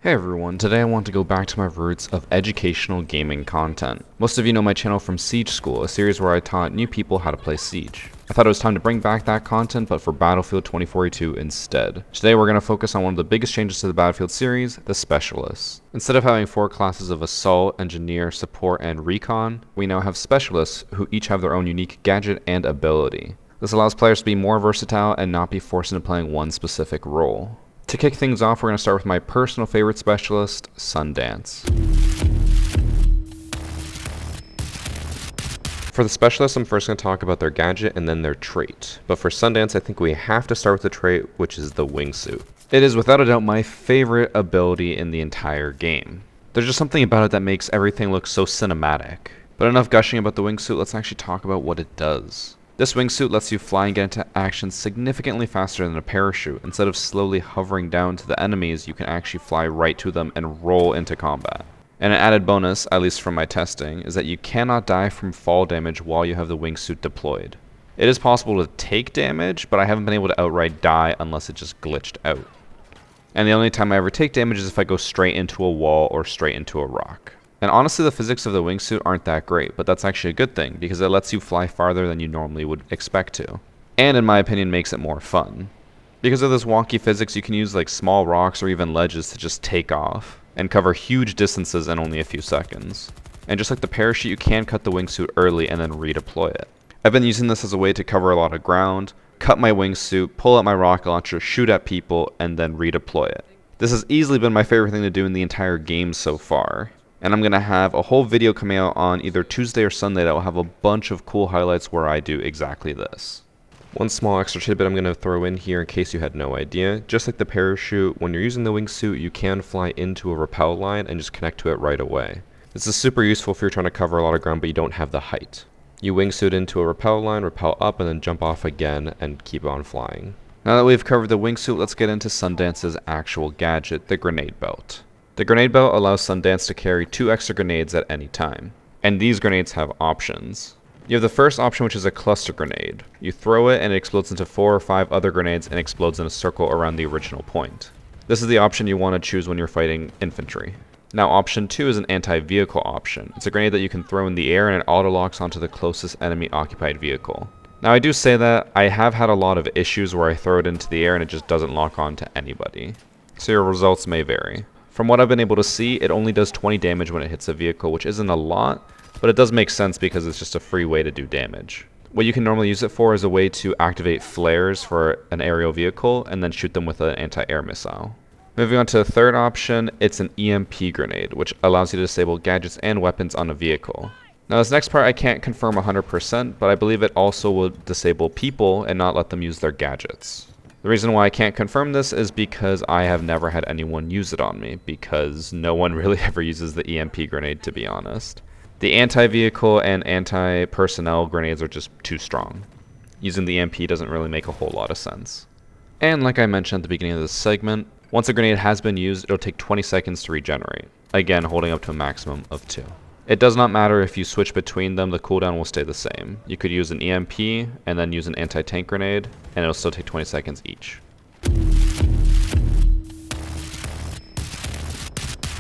Hey everyone, today I want to go back to my roots of educational gaming content. Most of you know my channel from Siege School, a series where I taught new people how to play Siege. I thought it was time to bring back that content, but for Battlefield 2042 instead. Today we're going to focus on one of the biggest changes to the Battlefield series, the Specialists. Instead of having 4 classes of Assault, Engineer, Support, and Recon, we now have Specialists who each have their own unique gadget and ability. This allows players to be more versatile and not be forced into playing one specific role. To kick things off, we're going to start with my personal favorite specialist, Sundance. For the specialist, I'm first going to talk about their gadget and then their trait. But for Sundance, I think we have to start with the trait, which is the wingsuit. It is without a doubt my favorite ability in the entire game. There's just something about it that makes everything look so cinematic. But enough gushing about the wingsuit, let's actually talk about what it does. This wingsuit lets you fly and get into action significantly faster than a parachute. Instead of slowly hovering down to the enemies, you can actually fly right to them and roll into combat. And an added bonus, at least from my testing, is that you cannot die from fall damage while you have the wingsuit deployed. It is possible to take damage, but I haven't been able to outright die unless it just glitched out. And the only time I ever take damage is if I go straight into a wall or straight into a rock. And honestly, the physics of the wingsuit aren't that great, but that's actually a good thing, because it lets you fly farther than you normally would expect to. And in my opinion, makes it more fun. Because of this wonky physics, you can use like small rocks or even ledges to just take off, and cover huge distances in only a few seconds. And just like the parachute, you can cut the wingsuit early and then redeploy it. I've been using this as a way to cover a lot of ground, cut my wingsuit, pull out my rocket launcher, shoot at people, and then redeploy it. This has easily been my favorite thing to do in the entire game so far. And I'm going to have a whole video coming out on either Tuesday or Sunday that will have a bunch of cool highlights where I do exactly this. One small extra tidbit I'm going to throw in here in case you had no idea. Just like the parachute, when you're using the wingsuit, you can fly into a rappel line and just connect to it right away. This is super useful if you're trying to cover a lot of ground but you don't have the height. You wingsuit into a rappel line, rappel up, and then jump off again and keep on flying. Now that we've covered the wingsuit, let's get into Sundance's actual gadget, the grenade belt. The grenade belt allows Sundance to carry 2 extra grenades at any time, and these grenades have options. You have the first option, which is a cluster grenade. You throw it and it explodes into 4 or 5 other grenades and explodes in a circle around the original point. This is the option you want to choose when you're fighting infantry. Now option 2 is an anti-vehicle option. It's a grenade that you can throw in the air and it auto-locks onto the closest enemy occupied vehicle. Now I do say that I have had a lot of issues where I throw it into the air and it just doesn't lock on to anybody, so your results may vary. From what I've been able to see, it only does 20 damage when it hits a vehicle, which isn't a lot, but it does make sense because it's just a free way to do damage. What you can normally use it for is a way to activate flares for an aerial vehicle and then shoot them with an anti-air missile. Moving on to the third option, it's an EMP grenade, which allows you to disable gadgets and weapons on a vehicle. Now this next part I can't confirm 100%, but I believe it also will disable people and not let them use their gadgets. The reason why I can't confirm this is because I have never had anyone use it on me, because no one really ever uses the EMP grenade, to be honest. The anti-vehicle and anti-personnel grenades are just too strong. Using the EMP doesn't really make a whole lot of sense. And like I mentioned at the beginning of this segment, once a grenade has been used, it'll take 20 seconds to regenerate, again holding up to a maximum of 2. It does not matter if you switch between them, the cooldown will stay the same. You could use an EMP and then use an anti-tank grenade, and it'll still take 20 seconds each.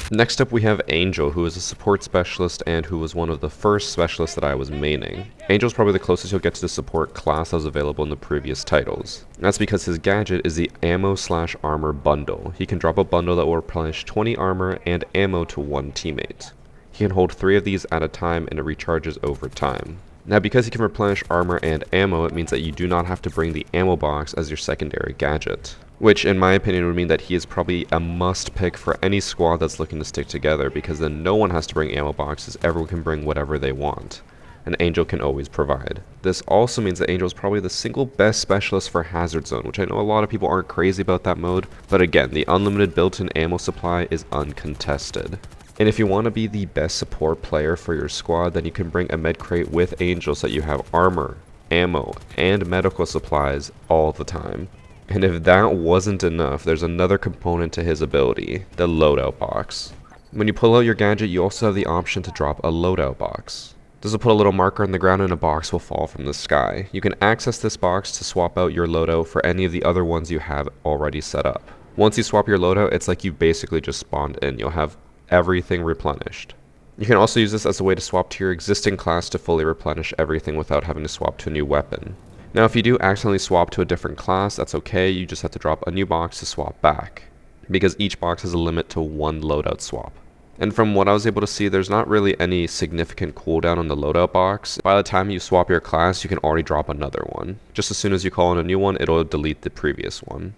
Next up we have Angel, who is a support specialist and who was one of the first specialists that I was maining. Angel's probably the closest you'll get to the support class that was available in the previous titles. That's because his gadget is the ammo/armor bundle. He can drop a bundle that will replenish 20 armor and ammo to one teammate. He can hold 3 of these at a time and it recharges over time. Now because he can replenish armor and ammo, it means that you do not have to bring the ammo box as your secondary gadget. Which in my opinion would mean that he is probably a must pick for any squad that's looking to stick together, because then no one has to bring ammo boxes, everyone can bring whatever they want. And Angel can always provide. This also means that Angel is probably the single best specialist for Hazard Zone, which I know a lot of people aren't crazy about that mode, but again, the unlimited built-in ammo supply is uncontested. And if you want to be the best support player for your squad, then you can bring a med crate with Angel so that you have armor, ammo, and medical supplies all the time. And if that wasn't enough, there's another component to his ability, the loadout box. When you pull out your gadget, you also have the option to drop a loadout box. This will put a little marker on the ground and a box will fall from the sky. You can access this box to swap out your loadout for any of the other ones you have already set up. Once you swap your loadout, it's like you basically just spawned in. You'll have everything replenished. You can also use this as a way to swap to your existing class to fully replenish everything without having to swap to a new weapon. Now if you do accidentally swap to a different class, that's okay, you just have to drop a new box to swap back, because each box has a limit to one loadout swap. And from what I was able to see, there's not really any significant cooldown on the loadout box. By the time you swap your class, you can already drop another one. Just as soon as you call in a new one, it'll delete the previous one.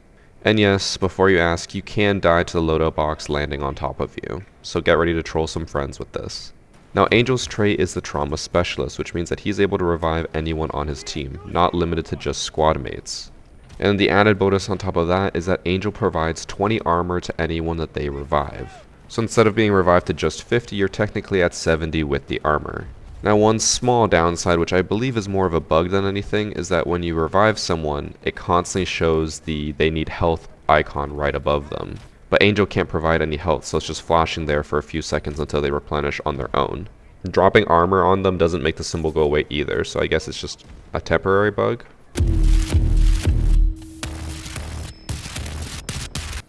And yes, before you ask, you can die to the loadout box landing on top of you, so get ready to troll some friends with this. Now Angel's trait is the trauma specialist, which means that he's able to revive anyone on his team, not limited to just squad mates. And the added bonus on top of that is that Angel provides 20 armor to anyone that they revive. So instead of being revived to just 50, you're technically at 70 with the armor. Now one small downside, which I believe is more of a bug than anything, is that when you revive someone, it constantly shows the they need health icon right above them. But Angel can't provide any health, so it's just flashing there for a few seconds until they replenish on their own. Dropping armor on them doesn't make the symbol go away either, so I guess it's just a temporary bug.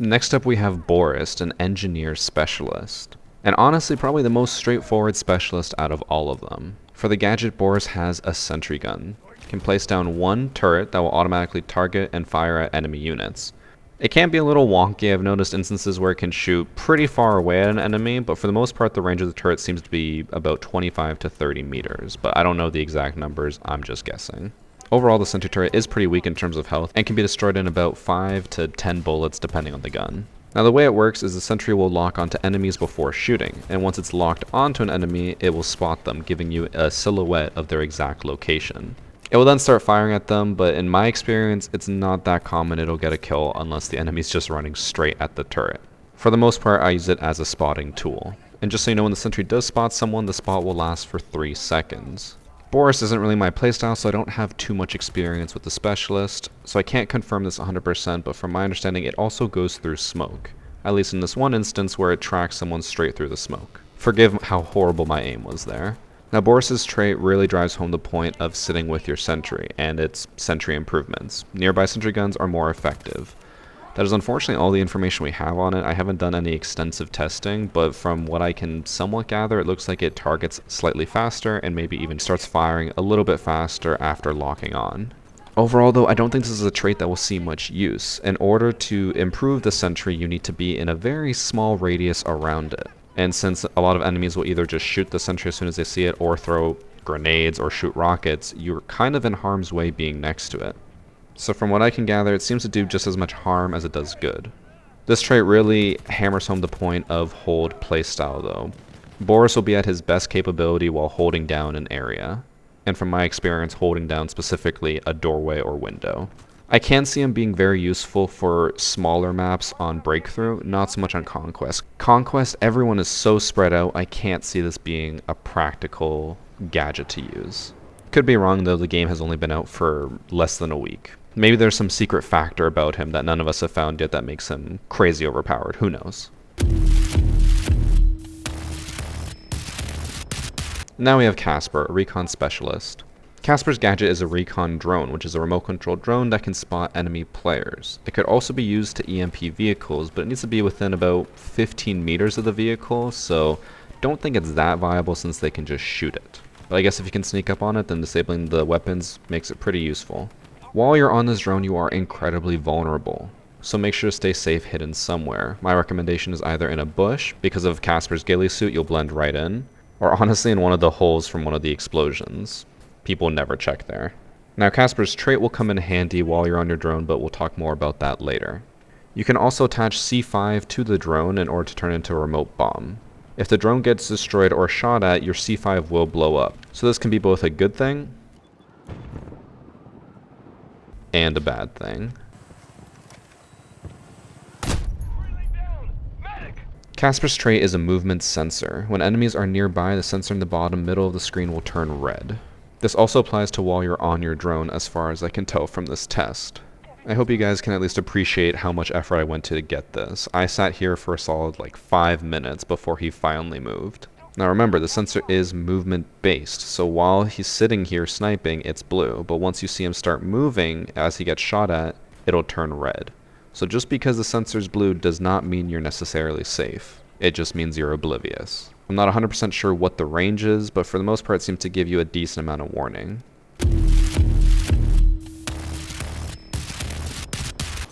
Next up we have Boris, an engineer specialist. And honestly, probably the most straightforward specialist out of all of them. For the gadget, Boris has a sentry gun. It can place down one turret that will automatically target and fire at enemy units. It can be a little wonky. I've noticed instances where it can shoot pretty far away at an enemy, but for the most part the range of the turret seems to be about 25 to 30 meters, but I don't know the exact numbers, I'm just guessing. Overall, the sentry turret is pretty weak in terms of health and can be destroyed in about 5 to 10 bullets depending on the gun. Now the way it works is the sentry will lock onto enemies before shooting, and once it's locked onto an enemy, it will spot them, giving you a silhouette of their exact location. It will then start firing at them, but in my experience, it's not that common it'll get a kill unless the enemy's just running straight at the turret. For the most part, I use it as a spotting tool. And just so you know, when the sentry does spot someone, the spot will last for 3 seconds. Boris isn't really my playstyle, so I don't have too much experience with the specialist, so I can't confirm this 100%, but from my understanding it also goes through smoke, at least in this one instance where it tracks someone straight through the smoke. Forgive how horrible my aim was there. Now Boris's trait really drives home the point of sitting with your sentry, and its sentry improvements. Nearby sentry guns are more effective. That is unfortunately all the information we have on it. I haven't done any extensive testing, but from what I can somewhat gather, it looks like it targets slightly faster and maybe even starts firing a little bit faster after locking on. Overall though, I don't think this is a trait that will see much use. In order to improve the sentry, you need to be in a very small radius around it. And since a lot of enemies will either just shoot the sentry as soon as they see it or throw grenades or shoot rockets, you're kind of in harm's way being next to it. So from what I can gather, it seems to do just as much harm as it does good. This trait really hammers home the point of hold playstyle though. Boris will be at his best capability while holding down an area, and from my experience holding down specifically a doorway or window. I can see him being very useful for smaller maps on Breakthrough, not so much on Conquest. Conquest, everyone is so spread out, I can't see this being a practical gadget to use. Could be wrong though, the game has only been out for less than a week. Maybe there's some secret factor about him that none of us have found yet that makes him crazy overpowered, who knows. Now we have Casper, a recon specialist. Casper's gadget is a recon drone, which is a remote-controlled drone that can spot enemy players. It could also be used to EMP vehicles, but it needs to be within about 15 meters of the vehicle, so don't think it's that viable since they can just shoot it. But I guess if you can sneak up on it, then disabling the weapons makes it pretty useful. While you're on this drone, you are incredibly vulnerable, so make sure to stay safe hidden somewhere. My recommendation is either in a bush, because of Casper's ghillie suit you'll blend right in, or honestly in one of the holes from one of the explosions. People never check there. Now Casper's trait will come in handy while you're on your drone, but we'll talk more about that later. You can also attach C5 to the drone in order to turn it into a remote bomb. If the drone gets destroyed or shot at, your C5 will blow up. So this can be both a good thing and a bad thing. Casper's trait is a movement sensor. When enemies are nearby, the sensor in the bottom middle of the screen will turn red. This also applies to while you're on your drone, as far as I can tell from this test. I hope you guys can at least appreciate how much effort I went to get this. I sat here for a solid 5 minutes before he finally moved. Now remember, the sensor is movement based, so while he's sitting here sniping, it's blue, but once you see him start moving as he gets shot at, it'll turn red. So just because the sensor's blue does not mean you're necessarily safe. It just means you're oblivious. I'm not 100% sure what the range is, but for the most part it seems to give you a decent amount of warning.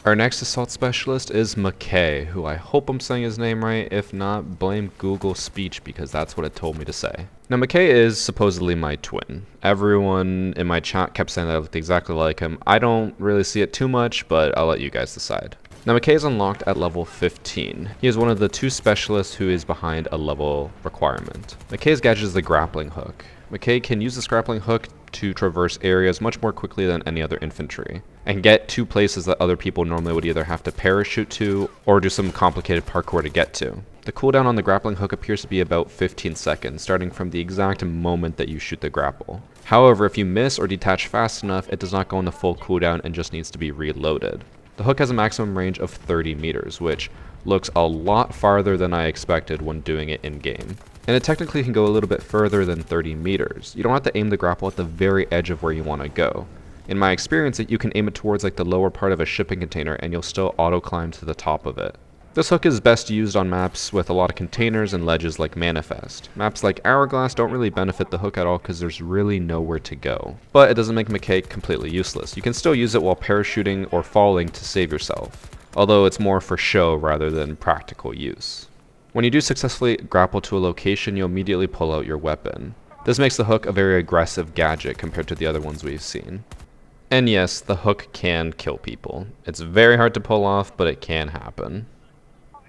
Our next assault specialist is Mackay, who I hope I'm saying his name right. If not, blame Google Speech because that's what it told me to say. Now Mackay is supposedly my twin. Everyone in my chat kept saying that I looked exactly like him. I don't really see it too much, but I'll let you guys decide. Now Mackay is unlocked at level 15. He is one of the 2 specialists who is behind a level requirement. Mackay's gadget is the grappling hook. Mackay can use this grappling hook to traverse areas much more quickly than any other infantry, and get to places that other people normally would either have to parachute to or do some complicated parkour to get to. The cooldown on the grappling hook appears to be about 15 seconds, starting from the exact moment that you shoot the grapple. However, if you miss or detach fast enough, it does not go into full cooldown and just needs to be reloaded. The hook has a maximum range of 30 meters, which looks a lot farther than I expected when doing it in-game. And it technically can go a little bit further than 30 meters. You don't have to aim the grapple at the very edge of where you want to go. In my experience, you can aim it towards like the lower part of a shipping container and you'll still auto-climb to the top of it. This hook is best used on maps with a lot of containers and ledges like Manifest. Maps like Hourglass don't really benefit the hook at all because there's really nowhere to go. But it doesn't make Mackay completely useless. You can still use it while parachuting or falling to save yourself, although it's more for show rather than practical use. When you do successfully grapple to a location, you'll immediately pull out your weapon. This makes the hook a very aggressive gadget compared to the other ones we've seen. And yes, the hook can kill people. It's very hard to pull off, but it can happen.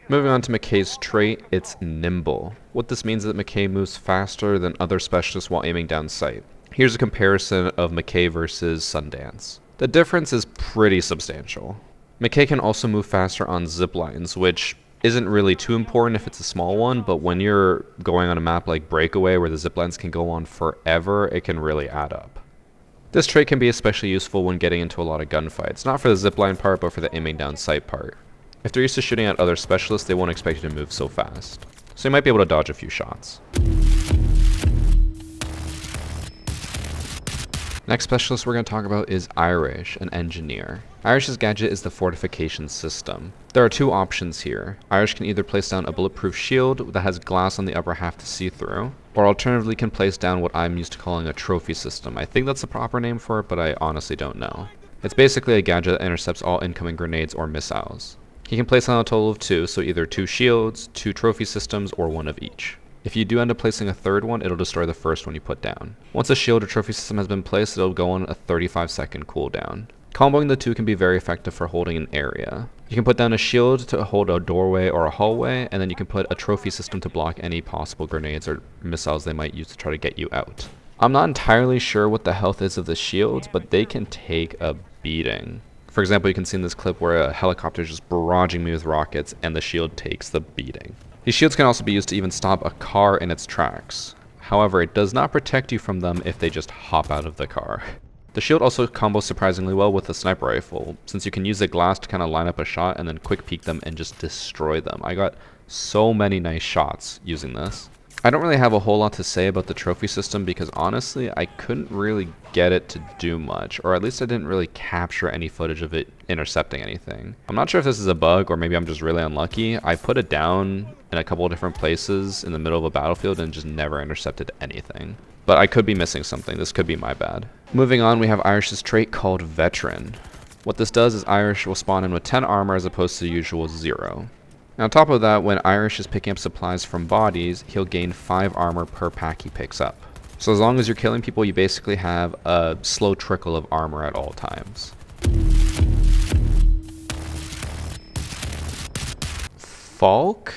Moving on to Mackay's trait, it's nimble. What this means is that Mackay moves faster than other specialists while aiming down sight. Here's a comparison of Mackay versus Sundance. The difference is pretty substantial. Mackay can also move faster on zip lines, which isn't really too important if it's a small one, but when you're going on a map like Breakaway where the zip lines can go on forever, it can really add up. This trait can be especially useful when getting into a lot of gunfights, not for the zipline part, but for the aiming down sight part. If they're used to shooting at other specialists, they won't expect you to move so fast, so you might be able to dodge a few shots. Next specialist we're going to talk about is Irish, an engineer. Irish's gadget is the fortification system. There are 2 options here. Irish can either place down a bulletproof shield that has glass on the upper half to see through, or alternatively can place down what I'm used to calling a trophy system. I think that's the proper name for it, but I honestly don't know. It's basically a gadget that intercepts all incoming grenades or missiles. He can place on a total of 2, so either 2 shields, 2 trophy systems, or 1 of each. If you do end up placing a 3rd one, it'll destroy the first one you put down. Once a shield or trophy system has been placed, it'll go on a 35-second cooldown. Comboing the 2 can be very effective for holding an area. You can put down a shield to hold a doorway or a hallway, and then you can put a trophy system to block any possible grenades or missiles they might use to try to get you out. I'm not entirely sure what the health is of the shields, but they can take a beating. For example, you can see in this clip where a helicopter is just barraging me with rockets and the shield takes the beating. These shields can also be used to even stop a car in its tracks. However, it does not protect you from them if they just hop out of the car. The shield also combos surprisingly well with the sniper rifle, since you can use the glass to kind of line up a shot and then quick peek them and just destroy them. I got so many nice shots using this. I don't really have a whole lot to say about the trophy system because honestly, I couldn't really get it to do much, or at least I didn't really capture any footage of it intercepting anything. I'm not sure if this is a bug or maybe I'm just really unlucky. I put it down in a couple of different places in the middle of a battlefield and just never intercepted anything. But I could be missing something. This could be my bad. Moving on, we have Irish's trait called Veteran. What this does is Irish will spawn in with 10 armor as opposed to the usual 0. Now on top of that, when Irish is picking up supplies from bodies, he'll gain 5 armor per pack he picks up. So as long as you're killing people, you basically have a slow trickle of armor at all times. Falck?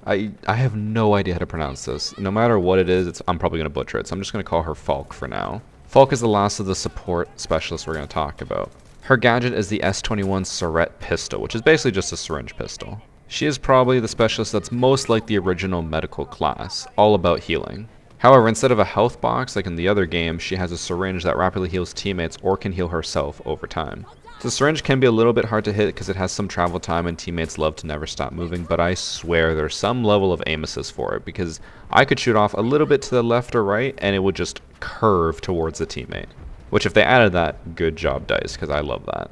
I have no idea how to pronounce this. No matter what it is, I'm probably going to butcher it, so I'm just going to call her Falck for now. Falck is the last of the support specialists we're going to talk about. Her gadget is the S21 Surette pistol, which is basically just a syringe pistol. She is probably the specialist that's most like the original medical class, all about healing. However, instead of a health box like in the other game, she has a syringe that rapidly heals teammates or can heal herself over time. The syringe can be a little bit hard to hit because it has some travel time and teammates love to never stop moving, but I swear there's some level of aim assist for it because I could shoot off a little bit to the left or right and it would just curve towards the teammate. Which if they added that, good job DICE, because I love that.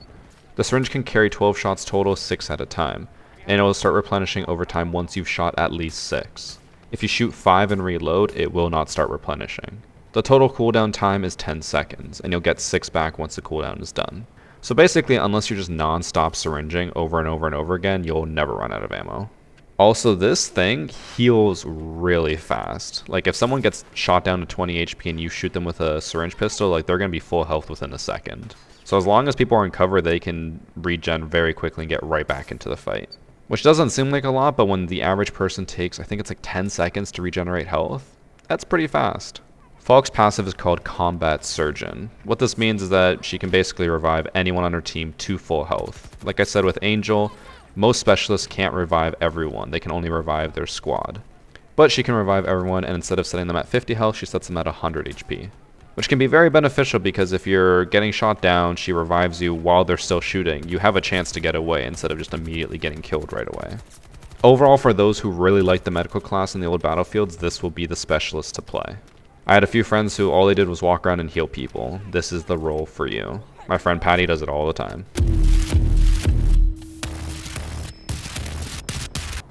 The syringe can carry 12 shots total, 6 at a time, and it will start replenishing over time once you've shot at least 6. If you shoot 5 and reload, it will not start replenishing. The total cooldown time is 10 seconds, and you'll get 6 back once the cooldown is done. So basically, unless you're just non-stop syringing over and over and over again, you'll never run out of ammo. Also, this thing heals really fast. Like, if someone gets shot down to 20 HP and you shoot them with a syringe pistol, like, they're going to be full health within a second. So as long as people are in cover, they can regen very quickly and get right back into the fight. Which doesn't seem like a lot, but when the average person takes, I think it's like 10 seconds to regenerate health, that's pretty fast. Falck's passive is called Combat Surgeon. What this means is that she can basically revive anyone on her team to full health. Like I said with Angel, most specialists can't revive everyone, they can only revive their squad. But she can revive everyone, and instead of setting them at 50 health, she sets them at 100 HP. Which can be very beneficial because if you're getting shot down, she revives you while they're still shooting. You have a chance to get away instead of just immediately getting killed right away. Overall, for those who really like the medical class in the old battlefields, this will be the specialist to play. I had a few friends who all they did was walk around and heal people. This is the role for you. My friend Patty does it all the time.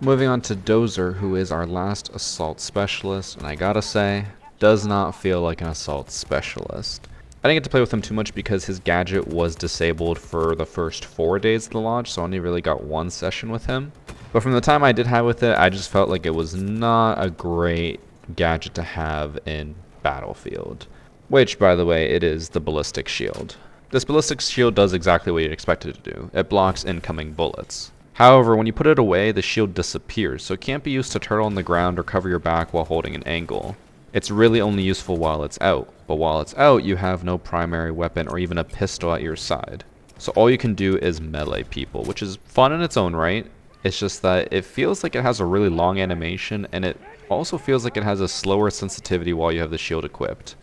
Moving on to Dozer, who is our last assault specialist, and I gotta say, does not feel like an assault specialist. I didn't get to play with him too much because his gadget was disabled for the first 4 days of the launch, so I only really got 1 session with him. But from the time I did have with it, I just felt like it was not a great gadget to have in Battlefield. Which, by the way, it is the ballistic shield. This ballistic shield does exactly what you'd expect it to do. It blocks incoming bullets. However, when you put it away, the shield disappears, so it can't be used to turtle on the ground or cover your back while holding an angle. It's really only useful while it's out, but while it's out, you have no primary weapon or even a pistol at your side. So all you can do is melee people, which is fun in its own right. It's just that it feels like it has a really long animation, and it also feels like it has a slower sensitivity while you have the shield equipped.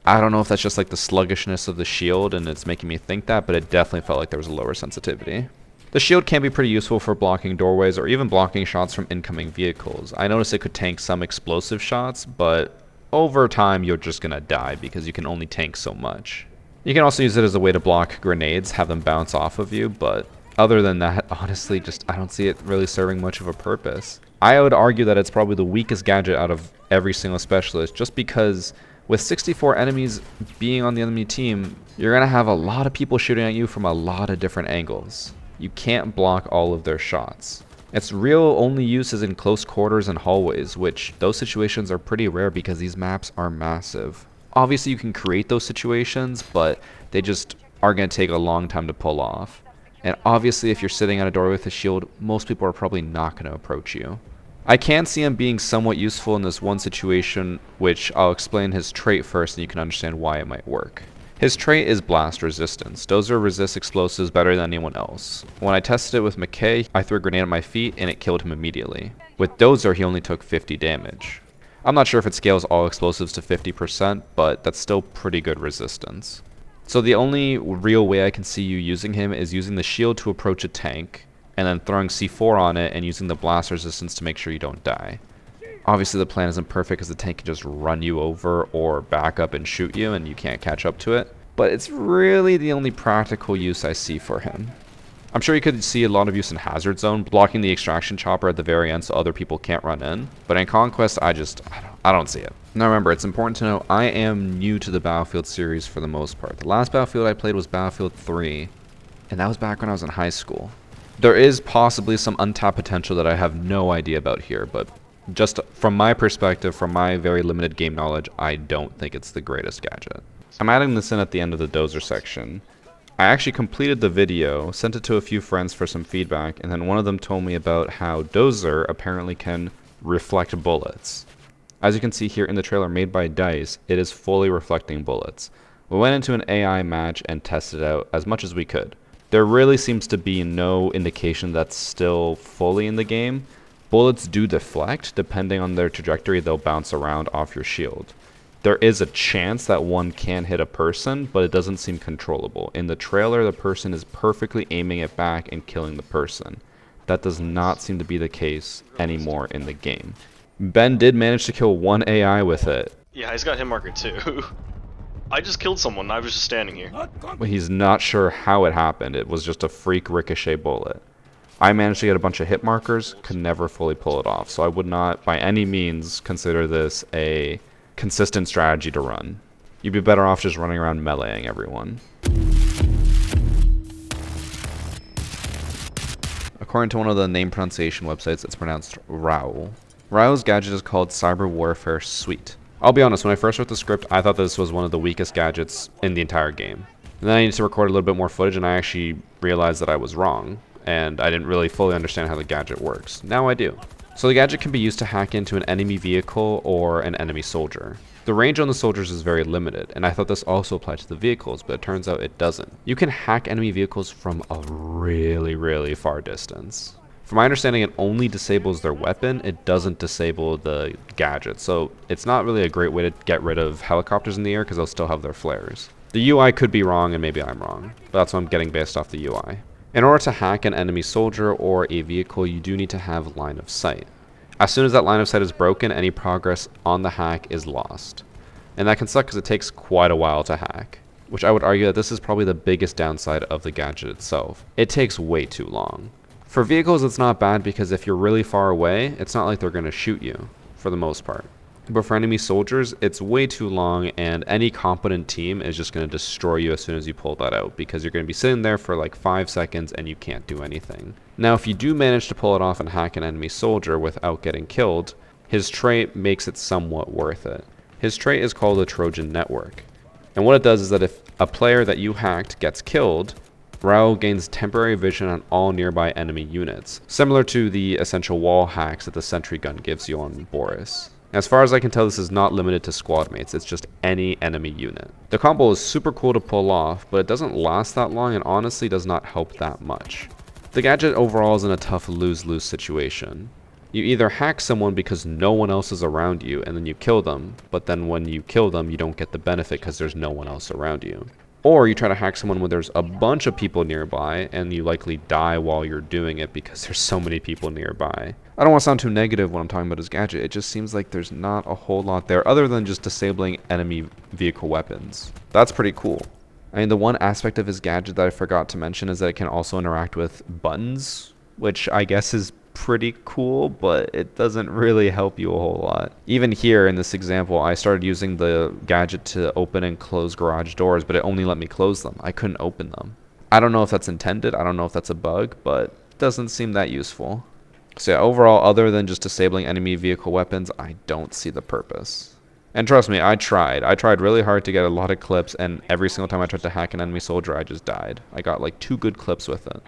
I don't know if that's just like the sluggishness of the shield and it's making me think that, but it definitely felt like there was a lower sensitivity. The shield can be pretty useful for blocking doorways or even blocking shots from incoming vehicles. I noticed it could tank some explosive shots, but over time you're just gonna die because you can only tank so much. You can also use it as a way to block grenades, have them bounce off of you, but other than that, honestly, I don't see it really serving much of a purpose. I would argue that it's probably the weakest gadget out of every single specialist, just because with 64 enemies being on the enemy team, you're gonna have a lot of people shooting at you from a lot of different angles. You can't block all of their shots. Its real only use is in close quarters and hallways, which those situations are pretty rare because these maps are massive. Obviously you can create those situations, but they just are going to take a long time to pull off. And obviously if you're sitting at a door with a shield, most people are probably not going to approach you. I can see him being somewhat useful in this one situation, which I'll explain his trait first and you can understand why it might work. His trait is blast resistance. Dozer resists explosives better than anyone else. When I tested it with Mackay, I threw a grenade at my feet and it killed him immediately. With Dozer, he only took 50 damage. I'm not sure if it scales all explosives to 50%, but that's still pretty good resistance. So the only real way I can see you using him is using the shield to approach a tank, and then throwing C4 on it and using the blast resistance to make sure you don't die. Obviously the plan isn't perfect because the tank can just run you over or back up and shoot you and you can't catch up to it. But it's really the only practical use I see for him. I'm sure you could see a lot of use in Hazard Zone, blocking the extraction chopper at the very end so other people can't run in. But in Conquest, I don't see it. Now remember, it's important to know I am new to the Battlefield series for the most part. The last Battlefield I played was Battlefield 3, and that was back when I was in high school. There is possibly some untapped potential that I have no idea about here, but just from my perspective, from my very limited game knowledge, I don't think it's the greatest gadget. I'm adding this in at the end of the Dozer section. I actually completed the video, sent it to a few friends for some feedback, and then one of them told me about how Dozer apparently can reflect bullets. As you can see here in the trailer made by DICE, it is fully reflecting bullets. We went into an AI match and tested it out as much as we could. There really seems to be no indication that's still fully in the game. Bullets do deflect. Depending on their trajectory, they'll bounce around off your shield. There is a chance that one can hit a person, but it doesn't seem controllable. In the trailer, the person is perfectly aiming it back and killing the person. That does not seem to be the case anymore in the game. Ben did manage to kill one AI with it. Yeah, he's got hit marker too. I just killed someone. I was just standing here. But he's not sure how it happened. It was just a freak ricochet bullet. I managed to get a bunch of hit markers, could never fully pull it off, so I would not by any means consider this a consistent strategy to run. You'd be better off just running around meleeing everyone. According to one of the name pronunciation websites, it's pronounced Rao. Rao's gadget is called Cyber Warfare Suite. I'll be honest, when I first wrote the script, I thought this was one of the weakest gadgets in the entire game. And then I needed to record a little bit more footage, and I actually realized that I was wrong, and I didn't really fully understand how the gadget works. Now I do. So the gadget can be used to hack into an enemy vehicle or an enemy soldier. The range on the soldiers is very limited, and I thought this also applied to the vehicles, but it turns out it doesn't. You can hack enemy vehicles from a really far distance. From my understanding, it only disables their weapon, it doesn't disable the gadget, so it's not really a great way to get rid of helicopters in the air because they'll still have their flares. The UI could be wrong, and maybe I'm wrong, but that's what I'm getting based off the UI. In order to hack an enemy soldier or a vehicle, you do need to have line of sight. As soon as that line of sight is broken, any progress on the hack is lost. And that can suck because it takes quite a while to hack, which I would argue that this is probably the biggest downside of the gadget itself. It takes way too long. For vehicles, it's not bad because if you're really far away, it's not like they're going to shoot you, for the most part. But for enemy soldiers, it's way too long, and any competent team is just going to destroy you as soon as you pull that out, because you're going to be sitting there for like 5 seconds and you can't do anything. Now, if you do manage to pull it off and hack an enemy soldier without getting killed, his trait makes it somewhat worth it. His trait is called a Trojan network. And what it does is that if a player that you hacked gets killed, Rao gains temporary vision on all nearby enemy units, similar to the essential wall hacks that the sentry gun gives you on Boris. As far as I can tell, this is not limited to squad mates, it's just any enemy unit. The combo is super cool to pull off, but it doesn't last that long and honestly does not help that much. The gadget overall is in a tough lose-lose situation. You either hack someone because no one else is around you and then you kill them, but then when you kill them you don't get the benefit because there's no one else around you. Or you try to hack someone when there's a bunch of people nearby and you likely die while you're doing it because there's so many people nearby. I don't want to sound too negative when I'm talking about his gadget, it just seems like there's not a whole lot there other than just disabling enemy vehicle weapons. That's pretty cool. I mean, the one aspect of his gadget that I forgot to mention is that it can also interact with buttons, which I guess is pretty cool, but it doesn't really help you a whole lot. Even here in this example, I started using the gadget to open and close garage doors, but it only let me close them. I couldn't open them. I don't know if that's intended, I don't know if that's a bug, but it doesn't seem that useful. So yeah, overall, other than just disabling enemy vehicle weapons, I don't see the purpose. And trust me, I tried really hard to get a lot of clips, and every single time I tried to hack an enemy soldier, I just died. I got like 2 good clips with it.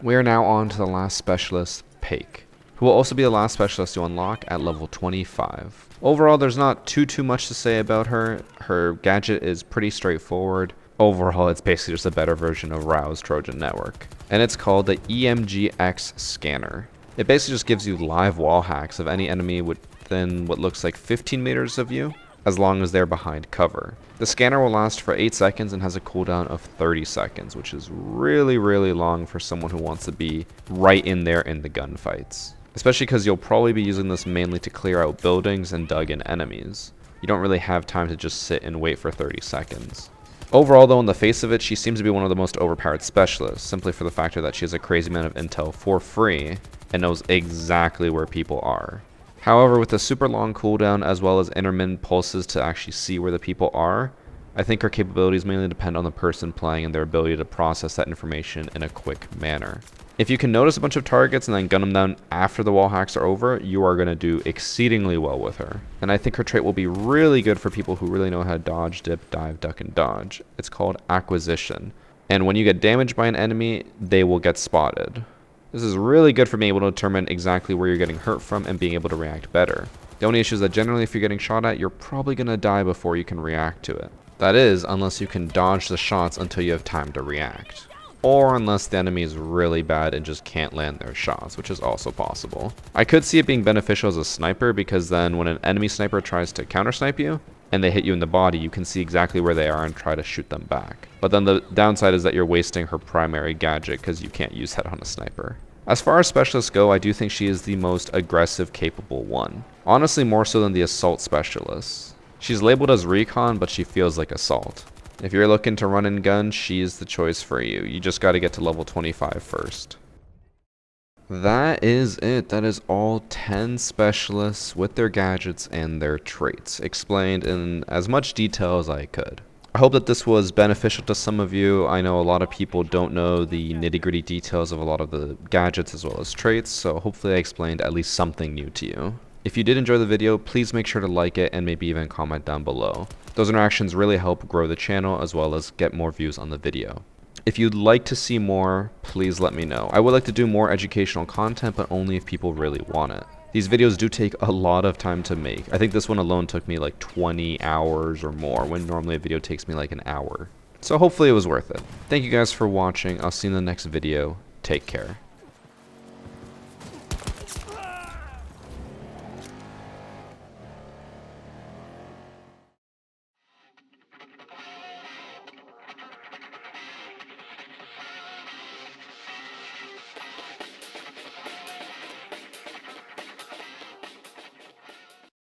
We are now on to the last specialist, Paik, who will also be the last specialist you unlock at level 25. Overall, there's not too much to say about her. Her gadget is pretty straightforward. Overall, it's basically just a better version of Rao's Trojan network. And it's called the EMGX scanner. It basically just gives you live wall hacks of any enemy within what looks like 15 meters of you, as long as they're behind cover. The scanner will last for 8 seconds and has a cooldown of 30 seconds, which is really long for someone who wants to be right in there in the gunfights. Especially because you'll probably be using this mainly to clear out buildings and dug-in enemies. You don't really have time to just sit and wait for 30 seconds. Overall though, on the face of it, she seems to be one of the most overpowered specialists, simply for the factor that she has a crazy amount of intel for free and knows exactly where people are. However, with a super long cooldown as well as intermittent pulses to actually see where the people are, I think her capabilities mainly depend on the person playing and their ability to process that information in a quick manner. If you can notice a bunch of targets and then gun them down after the wall hacks are over, you are going to do exceedingly well with her. And I think her trait will be really good for people who really know how to dodge, dip, dive, duck, and dodge. It's called Acquisition. And when you get damaged by an enemy, they will get spotted. This is really good for being able to determine exactly where you're getting hurt from and being able to react better. The only issue is that generally if you're getting shot at, you're probably going to die before you can react to it. That is, unless you can dodge the shots until you have time to react. Or unless the enemy is really bad and just can't land their shots, which is also possible. I could see it being beneficial as a sniper because then when an enemy sniper tries to counter snipe you, and they hit you in the body, you can see exactly where they are and try to shoot them back. But then the downside is that you're wasting her primary gadget because you can't use that on a sniper. As far as specialists go, I do think she is the most aggressive capable one. Honestly, more so than the assault specialists. She's labeled as recon, but she feels like assault. If you're looking to run and gun, she is the choice for you. You just gotta get to level 25 first. That is it. That is all 10 specialists with their gadgets and their traits, explained in as much detail as I could. I hope that this was beneficial to some of you. I know a lot of people don't know the nitty-gritty details of a lot of the gadgets as well as traits, so hopefully I explained at least something new to you. If you did enjoy the video, please make sure to like it and maybe even comment down below. Those interactions really help grow the channel as well as get more views on the video. If you'd like to see more, please let me know. I would like to do more educational content, but only if people really want it. These videos do take a lot of time to make. I think this one alone took me like 20 hours or more, when normally a video takes me like an hour. So hopefully it was worth it. Thank you guys for watching. I'll see you in the next video. Take care.